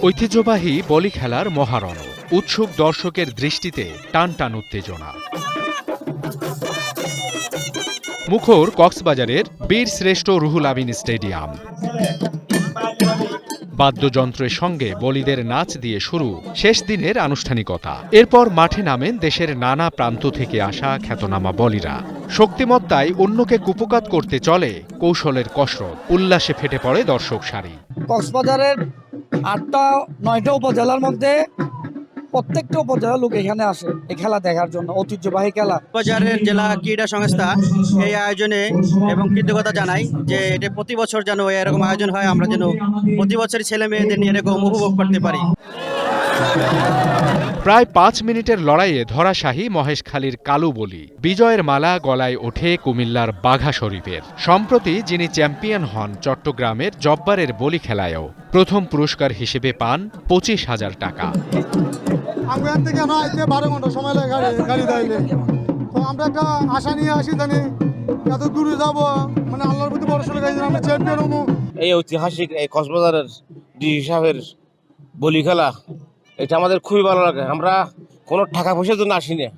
ঐতিহ্যবাহী বলি খেলার মহারণ, উৎসুক দর্শকের দৃষ্টিতে টান টান উত্তেজনা। মুখর কক্সবাজারের বীরশ্রেষ্ঠ রুহুল আমিন স্টেডিয়াম। বাদ্যযন্ত্রের সঙ্গে বলিদের নাচ দিয়ে শুরু শেষ দিনের আনুষ্ঠানিকতা। এরপর মাঠে নামেন দেশের নানা প্রান্ত থেকে আসা খ্যাতনামা বলিরা। শক্তিমত্তায় অন্যকে কুপকাত করতে চলে কৌশলের কসরত, উল্লাসে ফেটে পড়ে দর্শক সারি। কক্সবাজারের 8-9টা উপজেলার মধ্যে প্রত্যেকটা উপজেলার লোক এখানে আসে এই খেলা দেখার জন্য। ঐতিহ্যবাহী খেলা। কক্সবাজারের জেলা ক্রীড়া সংস্থা এই আয়োজনে এবং কৃতজ্ঞতা জানাই যে এটা প্রতি বছর যেন এরকম আয়োজন হয়, আমরা যেন প্রতি বছর ছেলে মেয়েদের নিয়ে এরকম উপভোগ করতে পারি। প্রায় 5 মিনিটের লড়াইয়ে ধরাশাহী মহেশখালীর কালু বলি। বিজয়ের মালা গলায় ওঠে কুমিল্লার বাঘা শরীফের। সম্প্রতি যিনি চ্যাম্পিয়ন হন চট্টগ্রামের জব্বারের বলি খেলায়ও প্রথম পুরস্কার হিসেবে পান 25,000 টাকা। আমরা থেকে 12 ঘন্টা সময় লাগে গাড়ি দাইলে, তো আমরা একটা আশা নিয়ে আসি জানি এত দূরে যাব, মানে আল্লাহর প্রতি ভরসা করে আমরা চ্যাম্পিয়ন হবো। এই ঐতিহাসিক এই কক্সবাজারের ডিসি সাহেবের বলি খেলা, এটা আমাদের খুবই ভালো লাগে। আমরা কোনো টাকা পয়সার জন্য আসি না,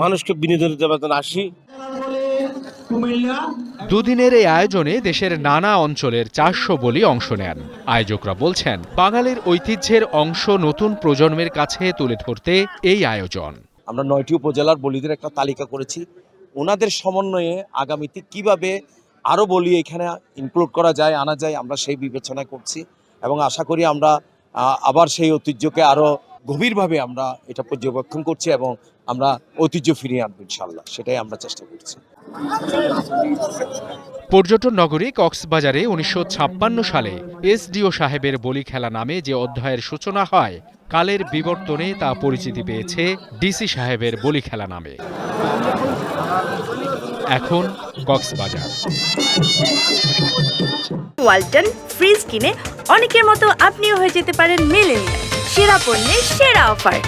মানুষকে বিনোদন দেওয়ার জন্য আসি। দুদিনের এই আয়োজনে দেশের নানা অঞ্চলের 400 বলি অংশ নেন। আয়োজকরা বলছেন, বাঙালির ঐতিহ্যের অংশ নতুন প্রজন্মের কাছে তুলে ধরতে এই আয়োজন। আমরা 9টি উপজেলার বলিদের একটা তালিকা করেছি। ওনাদের সমন্বয়ে আগামীতে কিভাবে আরও বলি এখানে ইনক্লুড করা যায়, আনা যায়, আমরা সেই বিবেচনা করছি এবং আশা করি আমরা আবার সেই ঐতিহ্যকে আরও গভীরভাবে আমরা এটা পর্যবেক্ষণ করছি এবং আমরা ঐতিহ্য ফিরিয়ে আনবো ইনশাল্লাহ, সেটাই আমরা চেষ্টা করছি। পর্যটন নগরী কক্সবাজারে 1956 সালে এসডিও সাহেবের বলি খেলা নামে যে অধ্যায়ের সূচনা হয়, কালের বিবর্তনে তা পরিচিতি পেয়েছে ডিসি সাহেবের বলি খেলা নামে। এখন কক্সবাজার। ওয়ালটন ফ্রিজ কিনে অনেকের মতো আপনিও হয়ে যেতে পারেন মিলেনিয়াল। সেরা পণ্যের সেরা অফার।